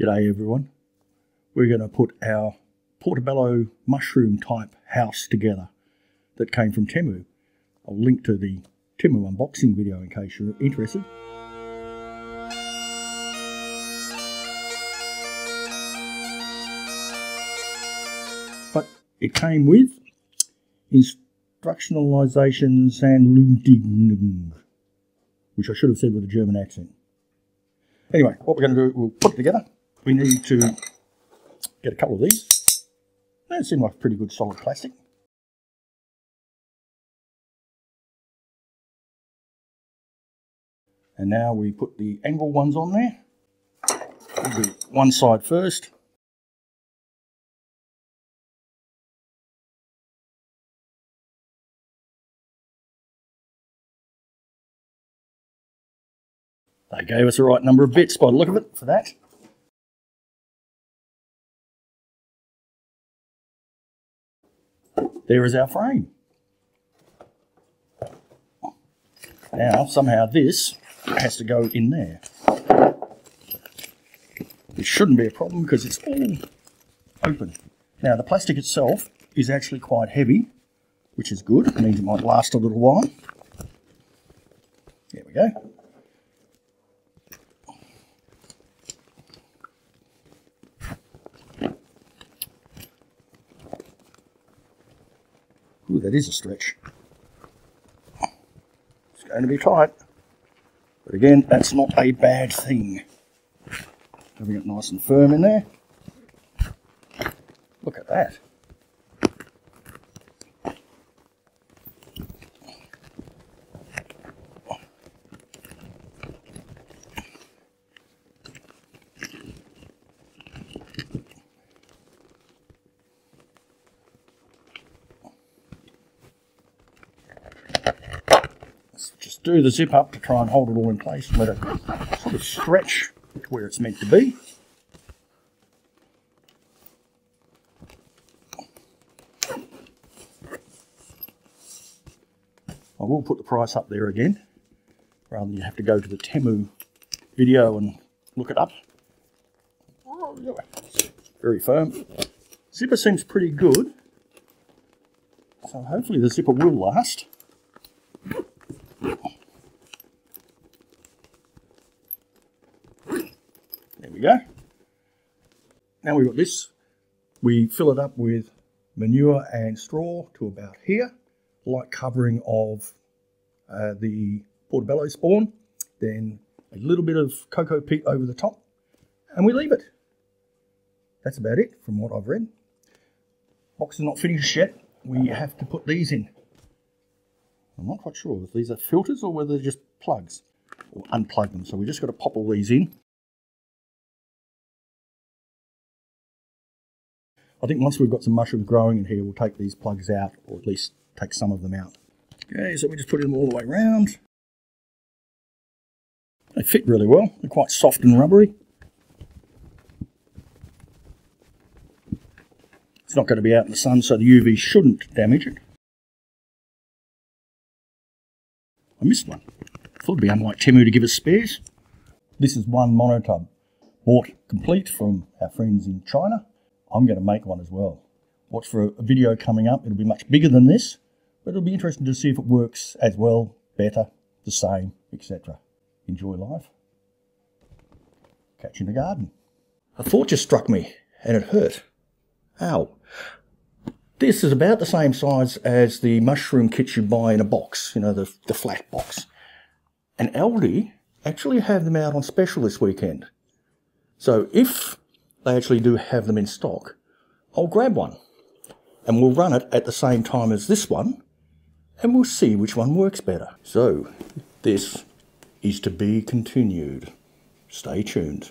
G'day everyone. We're going to put our portobello mushroom type house together that came from Temu. I'll link to the Temu unboxing video in case you're interested. But it came with instructionalizations and Lundigen, which I should have said with a German accent. Anyway, what we're going to do, we'll put it together. We need to get a couple of these. They seem like pretty good solid plastic. And now we put the angle ones on there. We'll do one side first. They gave us the right number of bits by the look of it for that. There is our frame. Now, somehow this has to go in there. It shouldn't be a problem because it's all open. Now, the plastic itself is actually quite heavy, which is good. It means it might last a little while. There we go. Ooh, that is a stretch. It's going to be tight. But again, that's not a bad thing. Having it nice and firm in there. Look at that. Just do the zip up to try and hold it all in place and let it sort of stretch to where it's meant to be. I will put the price up there again, rather than you have to go to the Temu video and look it up. Very firm. Zipper seems pretty good, so hopefully the zipper will last. There we go. Now we've got this. We fill it up with manure and straw to about here, light covering of the portobello spawn, then a little bit of cocoa peat over the top, and we leave it. That's about it from what I've read. Box is not finished yet. We have to put these in. I'm not quite sure if these are filters or whether they're just plugs, or unplug them. So we just got to pop all these in. I think once we've got some mushrooms growing in here, we'll take these plugs out, or at least take some of them out. Okay, so we just put them all the way around. They fit really well. They're quite soft and rubbery. It's not going to be out in the sun, so the UV shouldn't damage it. I missed one. Thought it'd be unlike Temu to give us spares. This is one monotub, bought complete from our friends in China. I'm going to make one as well. Watch for a video coming up. It'll be much bigger than this, but it'll be interesting to see if it works as well, better, the same, etc. Enjoy life. Catch you in the garden. A thought just struck me, and it hurt. Ow. This is about the same size as the mushroom kits you buy in a box, you know, the flat box. And Aldi actually have them out on special this weekend. So if they actually do have them in stock, I'll grab one. And we'll run it at the same time as this one, and we'll see which one works better. So, this is to be continued. Stay tuned.